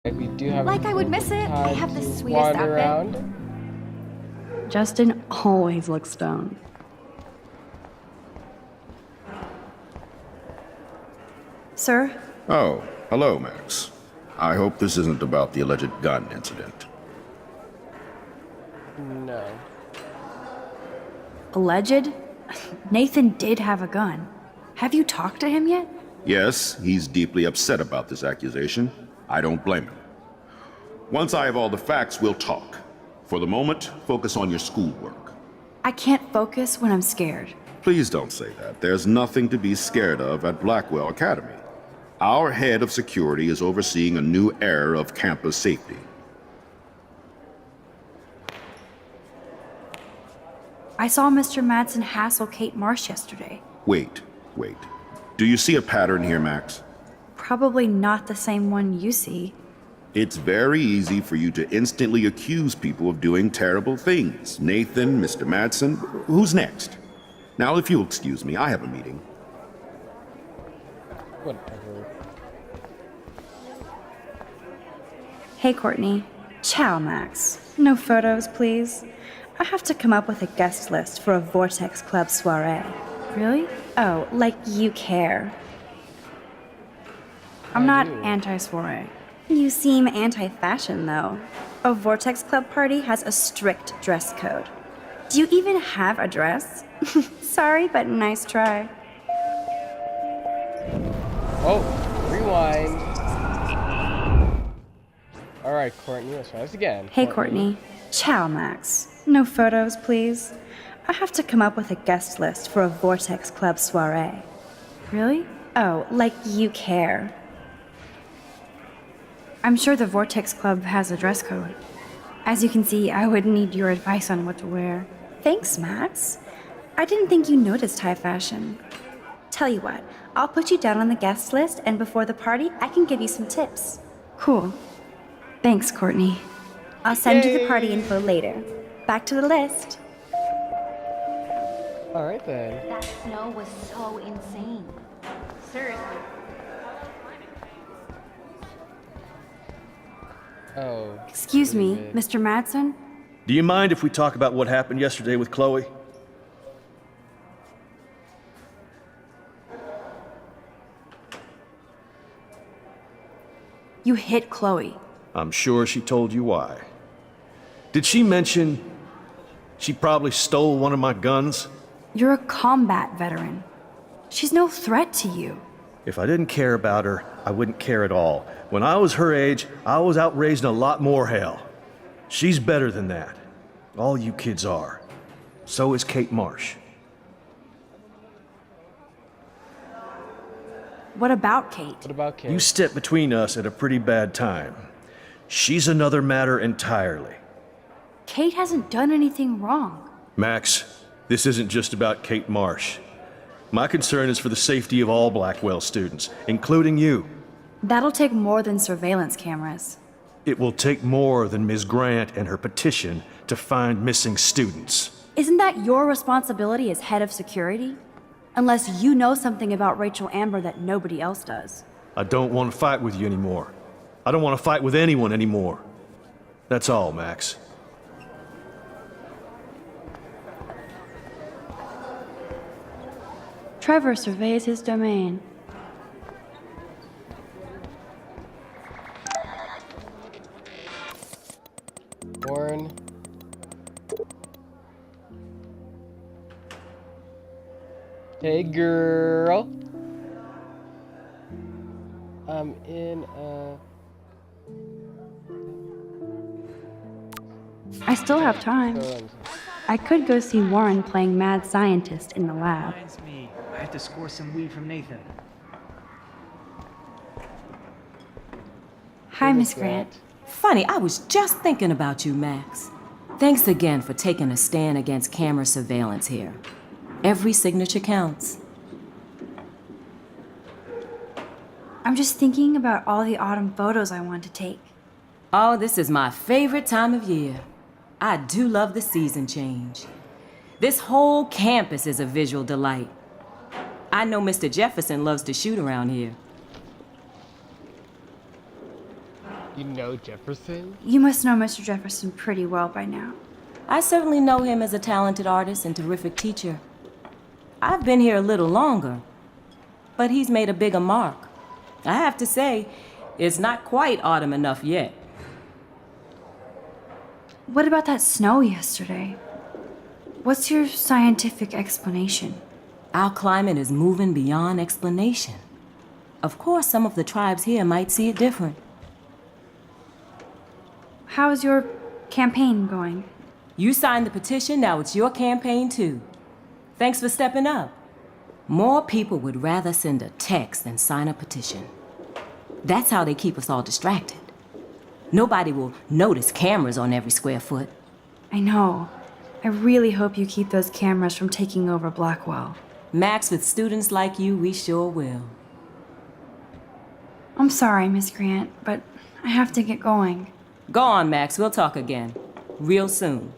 We do have Like I would miss it. I time have the to sweetest wander outfit. around. Justin always looks stoned. Sir, Oh, hello, Max. I hope this isn't about the alleged gun incident. No. Alleged? Nathan did have a gun. Have you talked to him yet? Yes, he's deeply upset about this accusation. I don't blame him. Once I have all the facts, we'll talk. For the moment, focus on your schoolwork. I can't focus when I'm scared. Please don't say that. There's nothing to be scared of at Blackwell Academy. Our head of security is overseeing a new era of campus safety. I saw Mr. Madsen hassle Kate Marsh yesterday. Wait. Do you see a pattern here, Max? Probably not the same one you see. It's very easy for you to instantly accuse people of doing terrible things. Nathan, Mr. Madsen, who's next? Now, if you'll excuse me, I have a meeting. Whatever. Hey, Courtney. Ciao, Max. No photos, please. I have to come up with a guest list for a Vortex Club soiree. Really? Oh, like you care. I'm not do. anti-soiree. You seem anti-fashion, though. A Vortex Club party has a strict dress code. Do you even have a dress? Sorry, but nice try. Oh, rewind. Alright, Courtney, let's try this again. Hey, Courtney. Ciao, Max. No photos, please. I have to come up with a guest list for a Vortex Club soiree. Really? Oh, like you care. I'm sure the Vortex Club has a dress code. As you can see, I would need your advice on what to wear. Thanks, Max. I didn't think you noticed high fashion. Tell you what, I'll put you down on the guest list, and before the party, I can give you some tips. Cool. Thanks, Courtney. I'll send you the party info later. Back to the list. Alright then. that snow was so insane. Seriously. Oh. Excuse me, David. Mr. Madsen? Do you mind if we talk about what happened yesterday with Chloe? You hit Chloe. I'm sure she told you why. Did she mention she probably stole one of my guns? You're a combat veteran. She's no threat to you. If I didn't care about her, I wouldn't care at all. When I was her age, I was out raising a lot more hell. She's better than that. All you kids are. So is Kate Marsh. What about Kate? What about Kate? You stepped between us at a pretty bad time. She's another matter entirely. Kate hasn't done anything wrong. Max, this isn't just about Kate Marsh. My concern is for the safety of all Blackwell students, including you. That'll take more than surveillance cameras. It will take more than Ms. Grant and her petition to find missing students. Isn't that your responsibility as head of security? Unless you know something about Rachel Amber that nobody else does. I don't want to fight with you anymore. I don't want to fight with anyone anymore. That's all, Max. Trevor surveys his domain. Warren. Hey, girl. I'm in I still have time. I could go see Warren playing mad scientist in the lab. Reminds me, I have to score some weed from Nathan. Hi, Miss Grant. Funny, I was just thinking about you, Max. Thanks again for taking a stand against camera surveillance here. Every signature counts. I'm just thinking about all the autumn photos I want to take. Oh, this is my favorite time of year. I do love the season change. This whole campus is a visual delight. I know Mr. Jefferson loves to shoot around here. You know Jefferson? You must know Mr. Jefferson pretty well by now. I certainly know him as a talented artist and terrific teacher. I've been here a little longer, but he's made a bigger mark. I have to say, it's not quite autumn enough yet. What about that snow yesterday? What's your scientific explanation? Our climate is moving beyond explanation. Of course, some of the tribes here might see it different. How's your campaign going? You signed the petition, now it's your campaign too. Thanks for stepping up. More people would rather send a text than sign a petition. That's how they keep us all distracted. Nobody will notice cameras on every square foot. I know. I really hope you keep those cameras from taking over Blackwell. Max, with students like you, we sure will. I'm sorry, Miss Grant, but I have to get going. Go on, Max, we'll talk again. Real soon.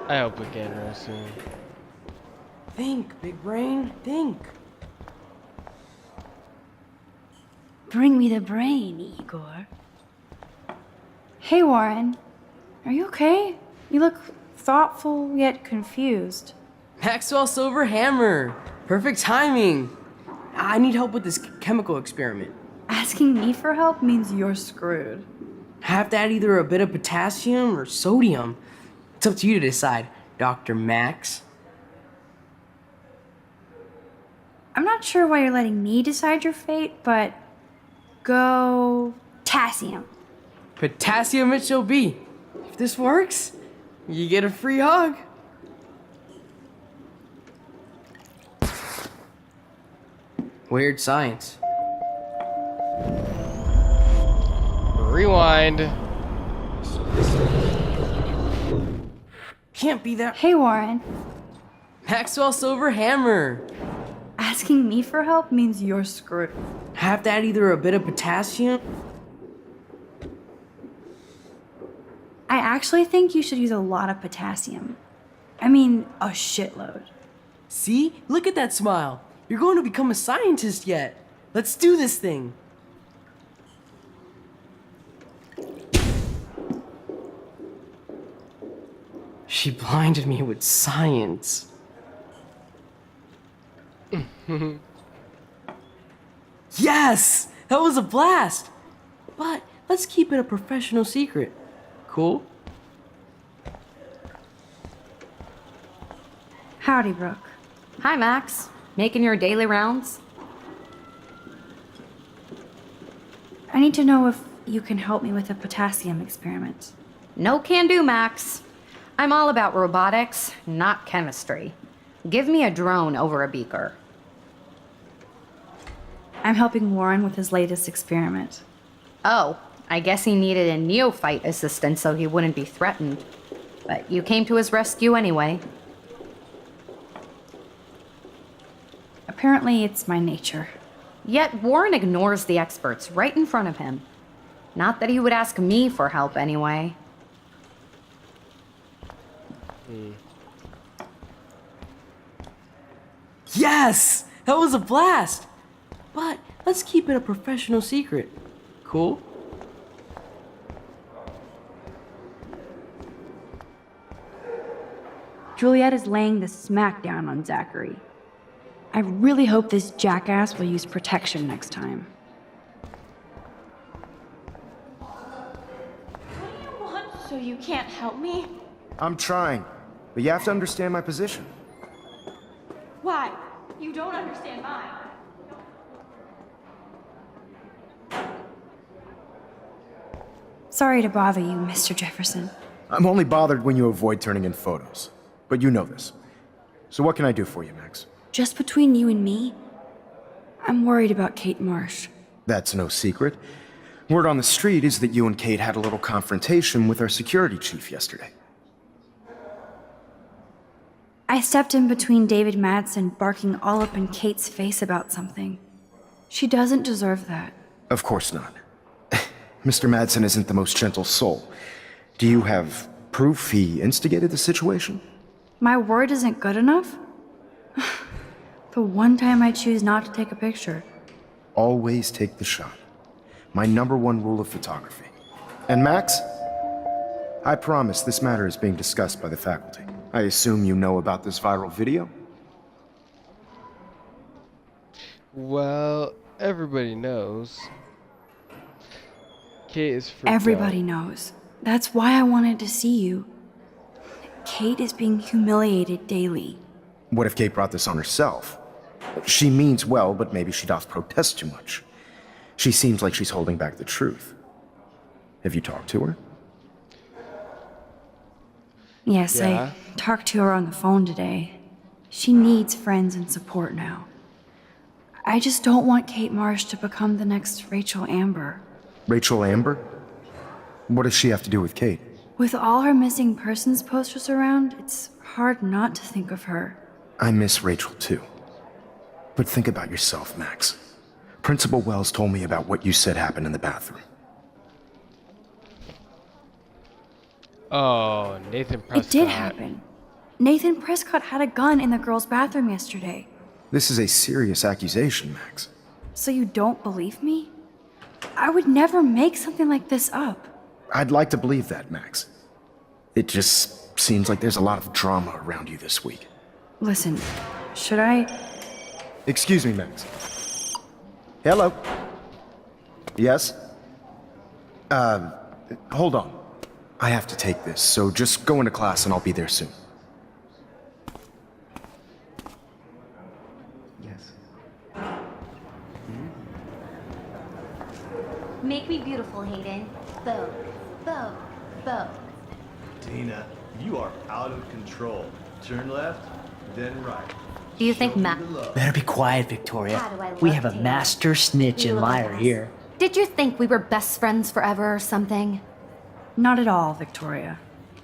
I hope again real soon. Think, big brain, think. Bring me the brain, Igor. Hey, Warren. Are you okay? You look thoughtful yet confused. Maxwell Silver Hammer. Perfect timing. I need help with this chemical experiment. Asking me for help means you're screwed. I have to add either a bit of potassium or sodium. It's up to you to decide, Dr. Max. I'm not sure why you're letting me decide your fate, but go potassium. Potassium it shall be. If this works, you get a free hug. Weird science. Rewind. Can't be that. Hey, Warren. Maxwell Silver Hammer. Asking me for help means you're screwed. I have to add either a bit of potassium. I actually think you should use a lot of potassium. I mean, a shitload. See? Look at that smile. You're going to become a scientist yet. Let's do this thing. She blinded me with science. Yes! That was a blast! But let's keep it a professional secret. Cool? Howdy, Brooke. Hi, Max. Making your daily rounds? I need to know if you can help me with the potassium experiment. No can do, Max. I'm all about robotics, not chemistry. Give me a drone over a beaker. I'm helping Warren with his latest experiment. Oh, I guess he needed a neophyte assistant so he wouldn't be threatened. But you came to his rescue anyway. Apparently, it's my nature. Yet Warren ignores the experts right in front of him. Not that he would ask me for help anyway. Yes! That was a blast! But let's keep it a professional secret. Cool? Juliet is laying the smackdown on Zachary. I really hope this jackass will use protection next time. So you can't help me? I'm trying, but you have to understand my position. Why? You don't understand mine. Sorry to bother you, Mr. Jefferson. I'm only bothered when you avoid turning in photos. But you know this. So what can I do for you, Max? Just between you and me, I'm worried about Kate Marsh. That's no secret. Word on the street is that you and Kate had a little confrontation with our security chief yesterday. I stepped in between David Madsen barking all up in Kate's face about something. She doesn't deserve that. Of course not. Mr. Madsen isn't the most gentle soul. Do you have proof he instigated the situation? My word isn't good enough? The one time I choose not to take a picture. Always take the shot. My #1 rule of photography. And Max, I promise this matter is being discussed by the faculty. I assume you know about this viral video? Well, everybody knows. Kate is freaked Everybody out. knows. That's why I wanted to see you. Kate is being humiliated daily. What if Kate brought this on herself? She means well, but maybe she doth protest too much. She seems like she's holding back the truth. Have you talked to her? Yes, Yeah. I talked to her on the phone today. She needs friends and support now. I just don't want Kate Marsh to become the next Rachel Amber. Rachel Amber? What does she have to do with Kate? With all her missing persons posters around, it's hard not to think of her. I miss Rachel too. But think about yourself, Max. Principal Wells told me about what you said happened in the bathroom. Oh, Nathan Prescott. It did happen. Nathan Prescott had a gun in the girls' bathroom yesterday. This is a serious accusation, Max. So you don't believe me? I would never make something like this up. I'd like to believe that, Max. It just seems like there's a lot of drama around you this week. Listen, should I? Excuse me, Max. Hello? Yes? Hold on. I have to take this, so just go into class and I'll be there soon. Yes. Make me beautiful, Hayden. Bow, bow, bow. Dina, you are out of control. Turn left, then right. Do you think Matt? Better be quiet, Victoria. How do I We look have a to you? master snitch You and look liar nice. here. Did you think we were best friends forever or something? Not at all, Victoria.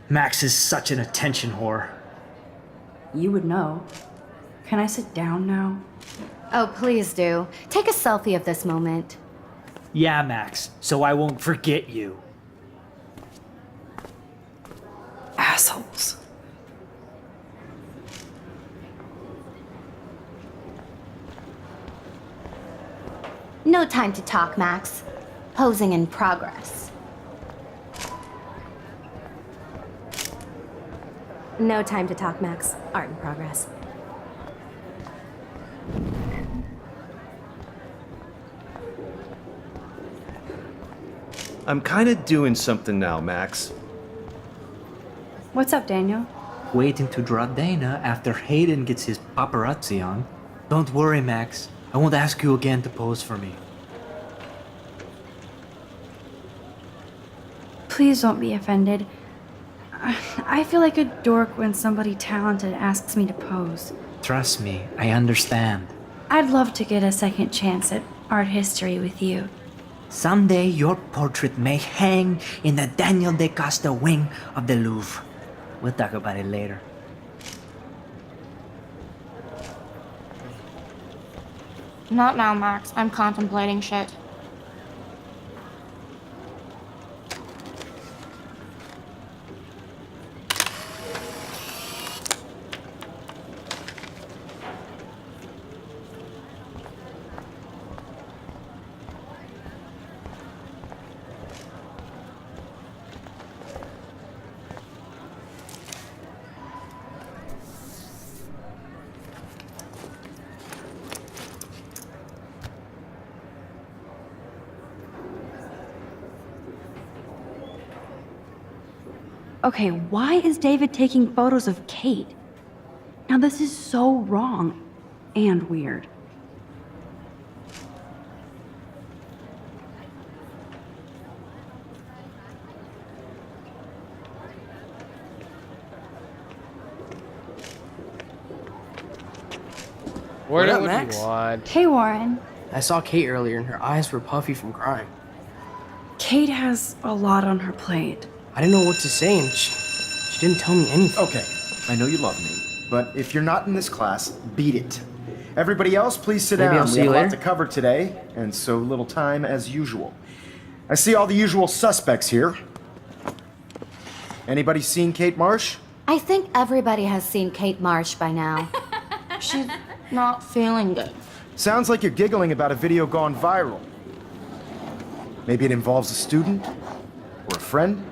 Max is such an attention whore. You would know. Can I sit down now? Oh, please do. Take a selfie of this moment. Yeah, Max, so I won't forget you. Assholes. No time to talk, Max. Posing in progress. No time to talk, Max. Art in progress. I'm kind of doing something now, Max. What's up, Daniel? Waiting to draw Dana after Hayden gets his paparazzi on. Don't worry, Max. I won't ask you again to pose for me. Please don't be offended. I feel like a dork when somebody talented asks me to pose. Trust me, I understand. I'd love to get a second chance at art history with you. Someday your portrait may hang in the Daniel de Costa wing of the Louvre. We'll talk about it later. Not now, Max. I'm contemplating shit. Okay, why is David taking photos of Kate? Now this is so wrong and weird. What up, would Max? you want? Hey, Warren. I saw Kate earlier and her eyes were puffy from crying. Kate has a lot on her plate. I didn't know what to say and she didn't tell me anything. Okay, I know you love me, but if you're not in this class, beat it. Everybody else, please sit Maybe down. I'll We see have you a lot later. to cover today, and so little time as usual. I see all the usual suspects here. Anybody seen Kate Marsh? I think everybody has seen Kate Marsh by now. She's not feeling good. Sounds like you're giggling about a video gone viral. Maybe it involves a student? Or a friend?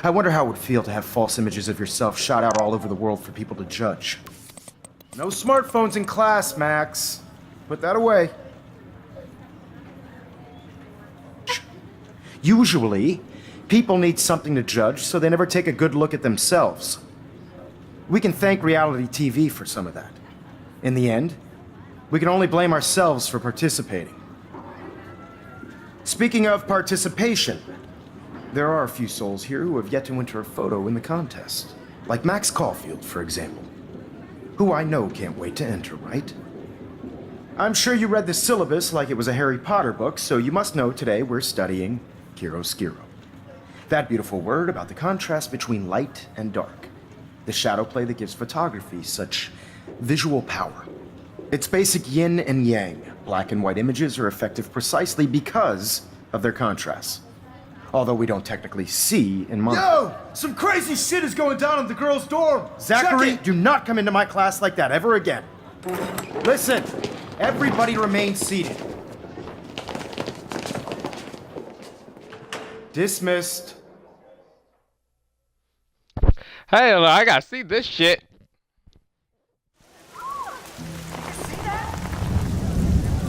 I wonder how it would feel to have false images of yourself shot out all over the world for people to judge. No smartphones in class, Max. Put that away. Usually, people need something to judge, so they never take a good look at themselves. We can thank reality TV for some of that. In the end, we can only blame ourselves for participating. Speaking of participation, there are a few souls here who have yet to enter a photo in the contest. Like Max Caulfield, for example. Who I know can't wait to enter, right? I'm sure you read the syllabus like it was a Harry Potter book, so you must know today we're studying chiaroscuro. That beautiful word about the contrast between light and dark. The shadow play that gives photography such visual power. It's basic yin and yang. Black and white images are effective precisely because of their contrasts. Although we don't technically see in mono. Yo! Some crazy shit is going down in the girls' dorm! Zachary, Check it! do not come into my class like that ever again. Listen, everybody remain seated. Dismissed. Hey, I gotta see this shit.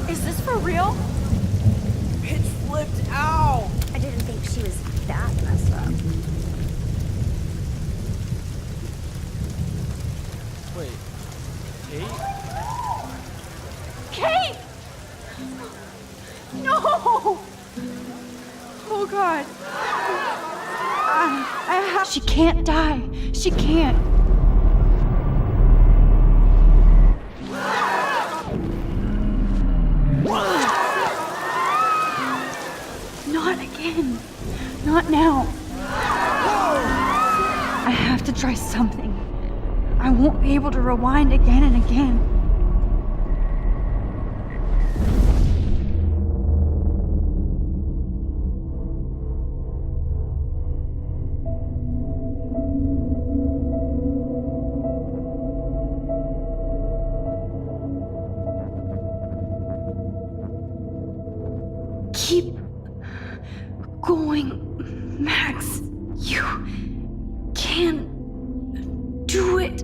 Is this for real? Pitch flipped out. I didn't think she was that messed up. Wait. Kate? Kate! No! Oh god. She can't die. She can't. Not again. Not now. I have to try something. I won't be able to rewind again and again. Keep going, Max. You can do it.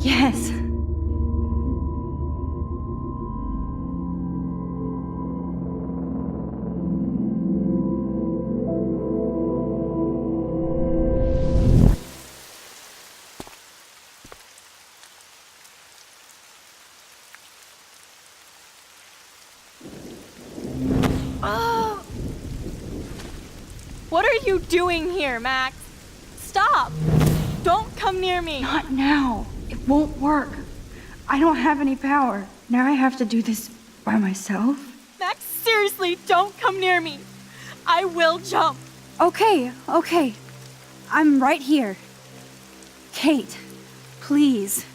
Yes. What are you doing here, Max? Stop! Don't come near me! Not now. It won't work. I don't have any power. Now I have to do this by myself. Max, seriously, don't come near me! I will jump! Okay. I'm right here. Kate, please.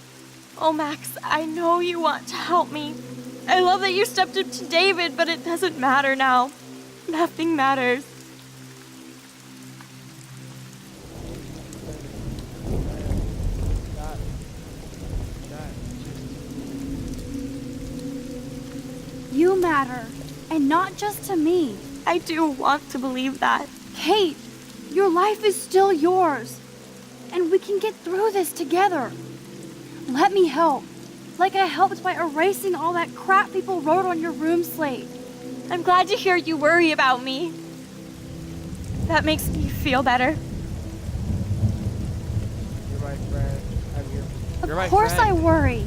Oh, Max, I know you want to help me. I love that you stepped up to David, but it doesn't matter now. Nothing matters. You matter, and not just to me. I do want to believe that. Kate, your life is still yours, and we can get through this together. Let me help, like I helped by erasing all that crap people wrote on your room slate. I'm glad to hear you worry about me. That makes me feel better. You're my friend. I'm here. You're my Of course I friend. worry.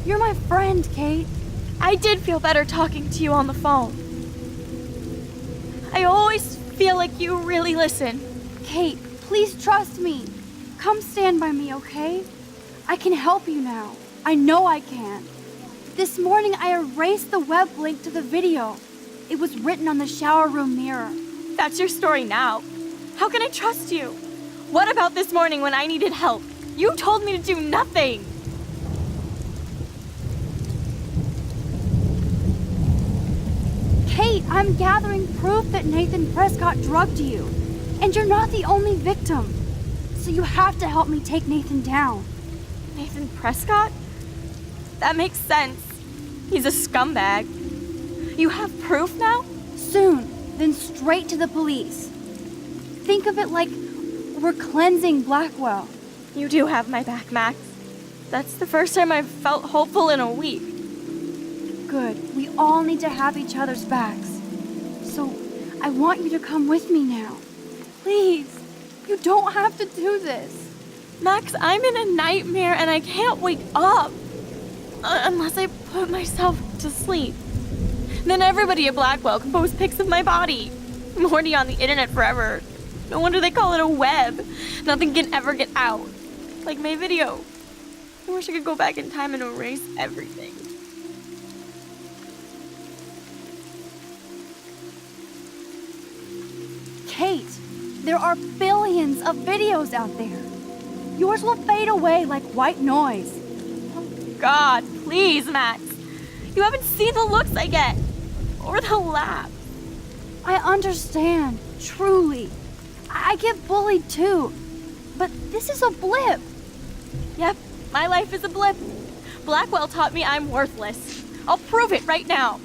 You're my friend, Kate. I did feel better talking to you on the phone. I always feel like you really listen. Kate, please trust me. come stand by me, okay? I can help you now. I know I can. This morning I erased the web link to the video. It was written on the shower room mirror. That's your story now. How can I trust you? What about this morning when I needed help? You told me to do nothing. Kate, I'm gathering proof that Nathan Prescott drugged you. And you're not the only victim. So you have to help me take Nathan down. Nathan Prescott? That makes sense. He's a scumbag. You have proof now? Soon, then straight to the police. Think of it like we're cleansing Blackwell. You do have my back, Max. That's the first time I've felt hopeful in a week. Good. We all need to have each other's backs. So, I want you to come with me now. Please. You don't have to do this. Max, I'm in a nightmare and I can't wake up. Unless I put myself to sleep. Then everybody at Blackwell can post pics of my body. I'm already on the internet forever. No wonder they call it a web. Nothing can ever get out. Like my video. I wish I could go back in time and erase everything. Kate, there are billions of videos out there. Yours will fade away like white noise. Oh God, please, Max. You haven't seen the looks I get. Or the laugh. I understand, truly. I get bullied too. But this is a blip. Yep, my life is a blip. Blackwell taught me I'm worthless. I'll prove it right now.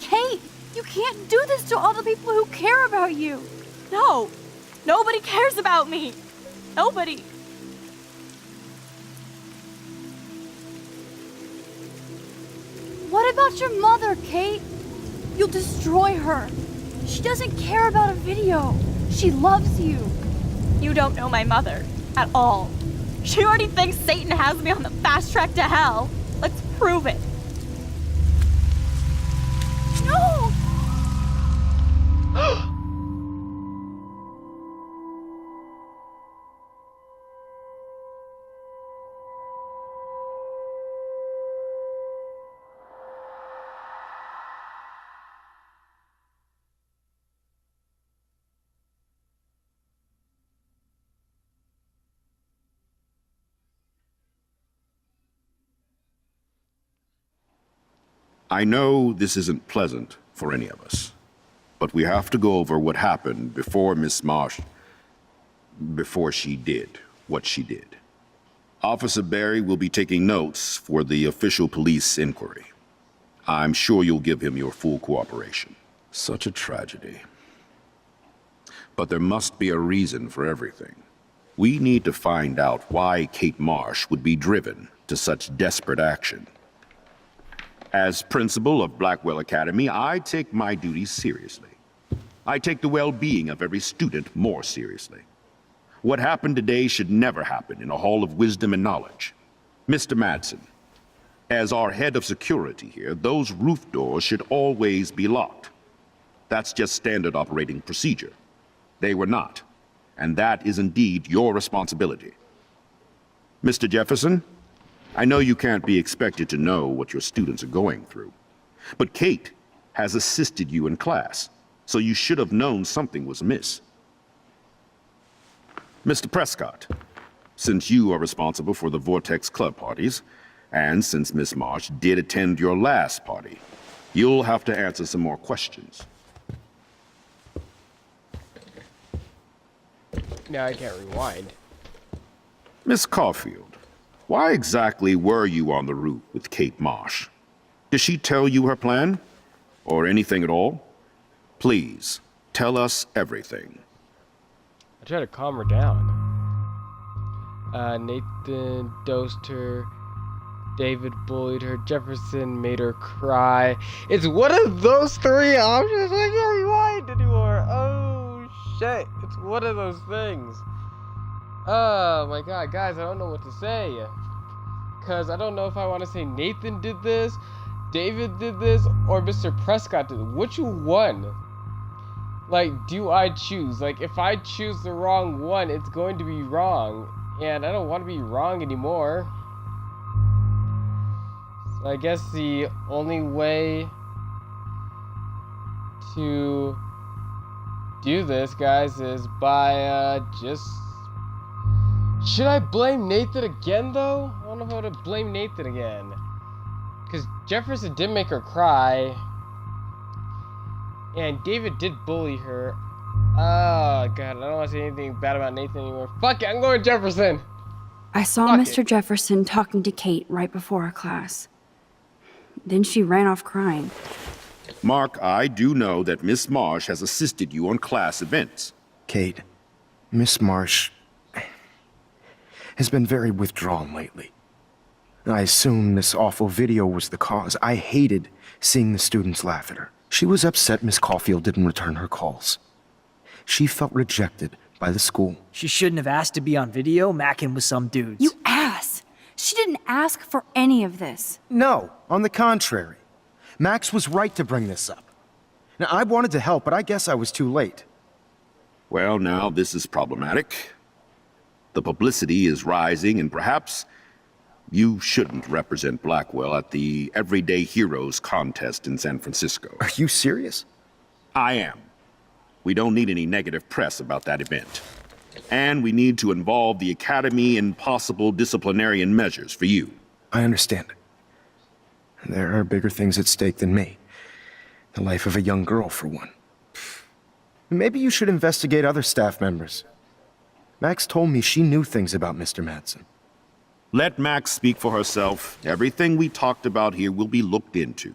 Kate, you can't do this to all the people who care about you. No, nobody cares about me. Nobody. What about your mother, Kate? You'll destroy her. She doesn't care about a video. She loves you. You don't know my mother at all. She already thinks Satan has me on the fast track to hell. Let's prove it. No! I know this isn't pleasant for any of us, but we have to go over what happened before Miss Marsh, before she did what she did. Officer Barry will be taking notes for the official police inquiry. I'm sure you'll give him your full cooperation. Such a tragedy. But there must be a reason for everything. We need to find out why Kate Marsh would be driven to such desperate action. As principal of Blackwell Academy, I take my duties seriously. I take the well-being of every student more seriously. What happened today should never happen in a hall of wisdom and knowledge. Mr. Madsen, as our head of security here, those roof doors should always be locked. That's just standard operating procedure. They were not, and that is indeed your responsibility. Mr. Jefferson, I know you can't be expected to know what your students are going through, but Kate has assisted you in class, so you should have known something was amiss. Mr. Prescott, since you are responsible for the Vortex Club parties, and since Miss Marsh did attend your last party, you'll have to answer some more questions. Now I can't rewind. Miss Caulfield, why exactly were you on the roof with Kate Marsh? Did she tell you her plan? Or anything at all? Please, tell us everything. I try to calm her down. Nathan dosed her. David bullied her. Jefferson made her cry. It's one of those three options. I can't rewind anymore. Oh, shit. It's one of those things. Oh my god, guys, I don't know what to say. Because I don't know if I want to say Nathan did this, David did this, or Mr. Prescott did it. Which one? Like, do I choose? Like, if I choose the wrong one, it's going to be wrong. and I don't want to be wrong anymore. So I guess the only way to do this, guys, is by just... Should I blame Nathan again, though? I don't know how to blame Nathan again. Because Jefferson did make her cry. And David did bully her. Oh, God, I don't want to say anything bad about Nathan anymore. Fuck it, I'm going Jefferson! I saw Mr. Jefferson talking to Kate right before our class. Then she ran off crying. Mark, I do know that Miss Marsh has assisted you on class events. Kate, Miss Marsh has been very withdrawn lately. I assume this awful video was the cause. I hated seeing the students laugh at her. She was upset Miss Caulfield didn't return her calls. She felt rejected by the school. She shouldn't have asked to be on video macking with some dudes. You ass! She didn't ask for any of this. No, on the contrary. Max was right to bring this up. Now, I wanted to help, but I guess I was too late. Well, now this is problematic. The publicity is rising, and perhaps you shouldn't represent Blackwell at the Everyday Heroes contest in San Francisco. Are you serious? I am. We don't need any negative press about that event. And we need to involve the Academy in possible disciplinarian measures for you. I understand. There are bigger things at stake than me. The life of a young girl, for one. Maybe you should investigate other staff members. Max told me she knew things about Mr. Madsen. Let Max speak for herself. Everything we talked about here will be looked into.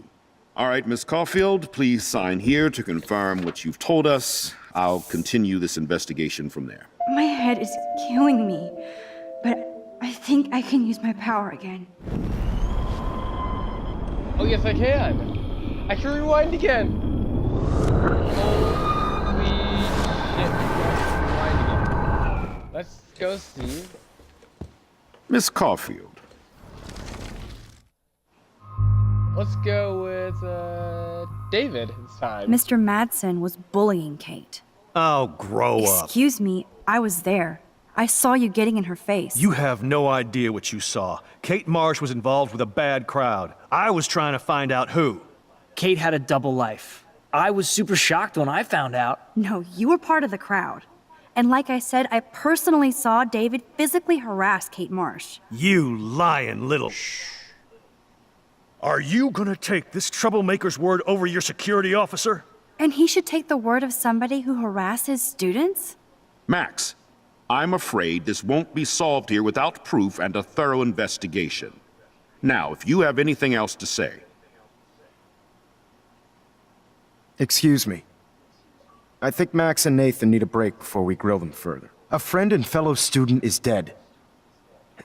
All right, Miss Caulfield, please sign here to confirm what you've told us. I'll continue this investigation from there. My head is killing me, but I think I can use my power again. Oh, yes, I can. I can rewind again. Holy shit. Rewind again. Let's go see. Miss Caulfield. Let's go with David this time. Mr. Madsen was bullying Kate. Oh, grow up. Excuse me, I was there. I saw you getting in her face. You have no idea what you saw. Kate Marsh was involved with a bad crowd. I was trying to find out who. Kate had a double life. I was super shocked when I found out. No, you were part of the crowd. And like I said, I personally saw David physically harass Kate Marsh. You lying little... Are you gonna take this troublemaker's word over your security officer? And he should take the word of somebody who harasses students? Max, I'm afraid this won't be solved here without proof and a thorough investigation. Now, if you have anything else to say. Excuse me. I think Max and Nathan need a break before we grill them further. A friend and fellow student is dead.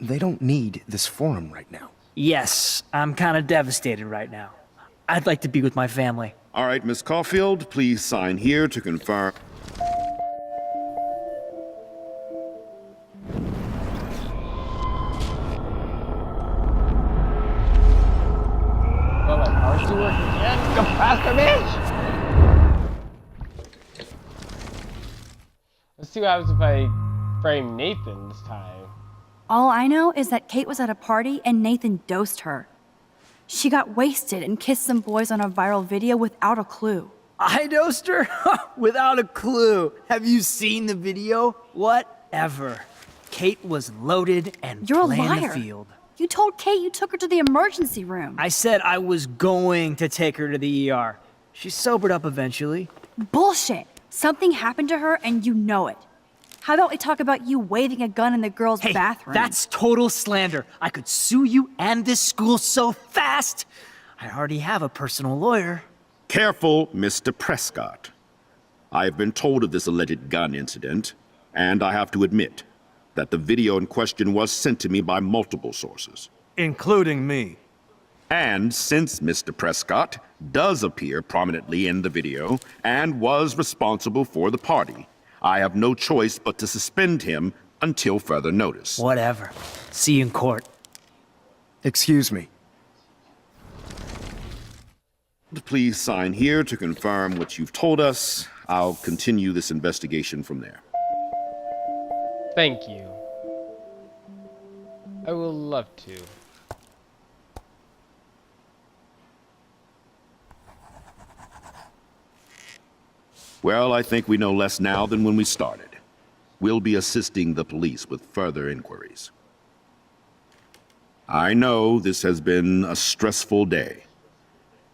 They don't need this forum right now. Yes, I'm kind of devastated right now. I'd like to be with my family. All right, Miss Caulfield, please sign here to confirm. Well, my power's still working again. Go faster, bitch! Let's see what happens if I frame Nathan this time. All I know is that Kate was at a party and Nathan dosed her. She got wasted and kissed some boys on a viral video without a clue. I dosed her? Without a clue. Have you seen the video? Whatever. Kate was loaded and You're a playing liar. the field. You told Kate you took her to the emergency room. I said I was going to take her to the ER. She sobered up eventually. Bullshit. Something happened to her and you know it. How about we talk about you waving a gun in the girls' Hey, bathroom? that's total slander. I could sue you and this school so fast. I already have a personal lawyer. Careful, Mr. Prescott. I have been told of this alleged gun incident, and I have to admit that the video in question was sent to me by multiple sources. Including me. And since Mr. Prescott does appear prominently in the video and was responsible for the party, I have no choice but to suspend him until further notice. Whatever. See you in court. Excuse me. Please sign here to confirm what you've told us. I'll continue this investigation from there. Thank you. I will love to. Well, I think we know less now than when we started. We'll be assisting the police with further inquiries. I know this has been a stressful day.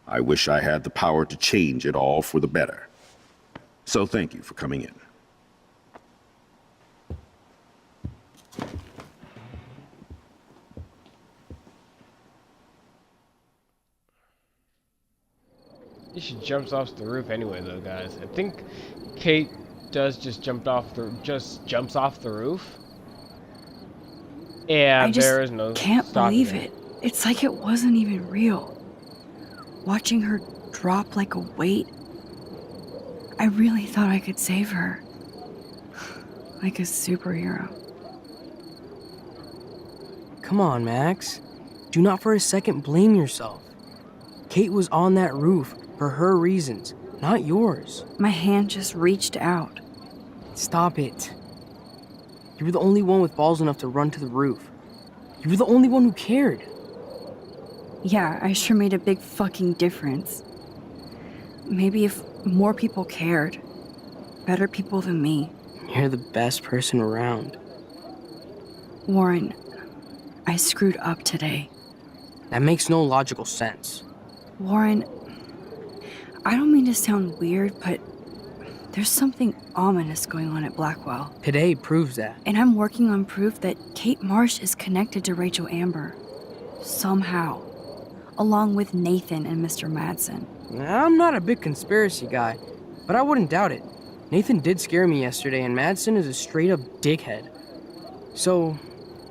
I wish I had the power to change it all for the better. So thank you for coming in. She jumps off the roof anyway, though, guys. I think Kate does just jumps off the roof, and there is no can't stopping believe it. It's like it wasn't even real. Watching her drop like a weight, I really thought I could save her, like a superhero. Come on, Max. Do not for a second blame yourself. Kate was on that roof for her reasons, not yours. My hand just reached out. Stop it. You were the only one with balls enough to run to the roof. You were the only one who cared. Yeah, I sure made a big fucking difference. Maybe if more people cared, better people than me. You're the best person around. Warren, I screwed up today. That makes no logical sense. Warren, I don't mean to sound weird, but there's something ominous going on at Blackwell. Today proves that. And I'm working on proof that Kate Marsh is connected to Rachel Amber. Somehow. Along with Nathan and Mr. Madsen. I'm not a big conspiracy guy, but I wouldn't doubt it. Nathan did scare me yesterday, and Madsen is a straight-up dickhead. So,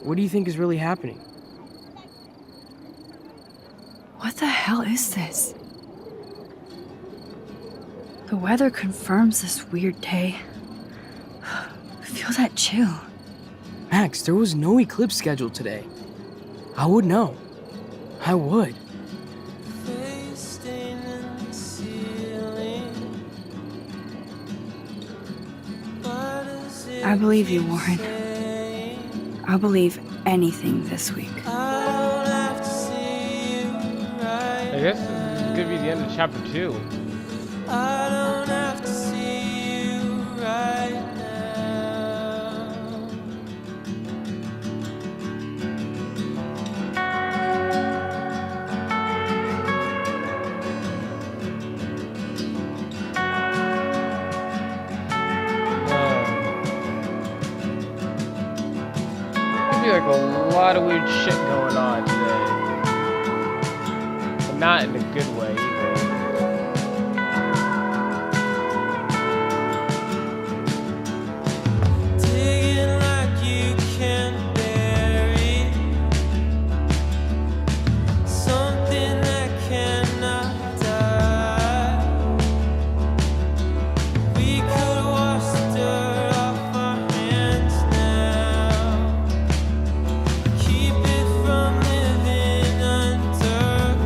what do you think is really happening? What the hell is this? The weather confirms this weird day. Feel that chill. Max, there was no eclipse scheduled today. I would know. I would. I believe you, Warren. I'll believe anything this week. I guess this is gonna be the end of chapter 2. I don't have to see you right now. Could be like a lot of weird shit going on today, but not in a good way either. Digging like you can bury something that cannot die. We could wash the dirt off our hands now. Keep it from living underground.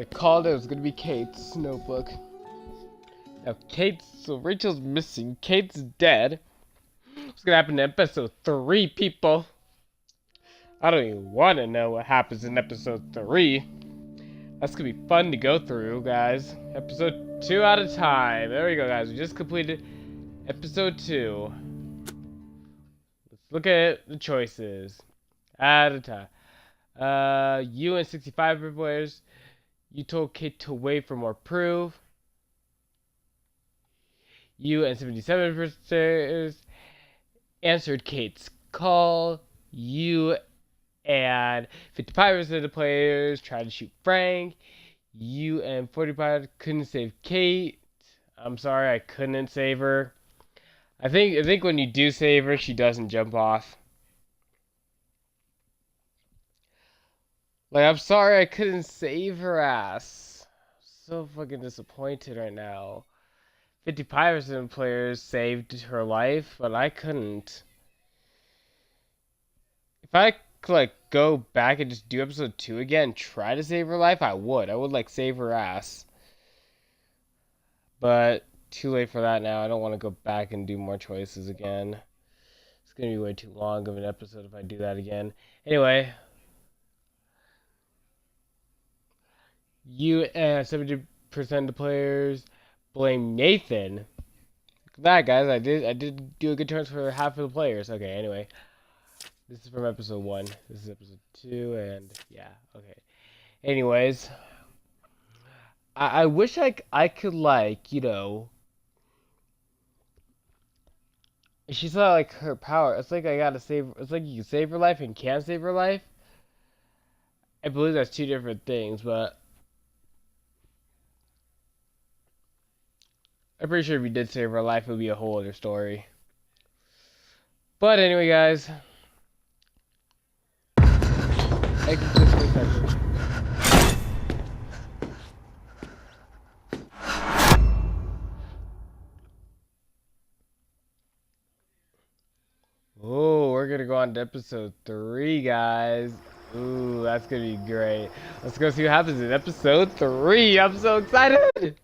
They called it was gonna be Kate's notebook. Now so Rachel's missing. Kate's dead. What's gonna happen in episode 3, people? I don't even want to know what happens in episode 3. That's gonna be fun to go through, guys. Episode 2 at a time. There we go, guys. We just completed episode 2. Let's look at the choices at a time. You and 65 players. You told Kate to wait for more proof. You and 77 players answered Kate's call. You and 55% of the players tried to shoot Frank. You and 45 couldn't save Kate. I'm sorry, I couldn't save her. I think when you do save her, she doesn't jump off. Like, I'm sorry I couldn't save her ass. So fucking disappointed right now. 55% of players saved her life, but I couldn't. If I could, like, go back and just do episode 2 again and try to save her life, I would. I would, like, save her ass. But too late for that now. I don't want to go back and do more choices again. It's going to be way too long of an episode if I do that again. Anyway. You and 70% of the players blame Nathan. Look at that, guys. I did do a good turn for half of the players. Okay, anyway. This is from episode 1. This is episode 2, and yeah, okay. Anyways. I wish I could, like, you know... She's not, like, her power. It's like I gotta save... It's like you can save her life and can't save her life. I believe that's 2 different things, but... I'm pretty sure if you did save her life, it would be a whole other story. But anyway, guys. Oh, we're gonna go on to episode 3, guys. Ooh, that's gonna be great. Let's go see what happens in episode 3. I'm so excited!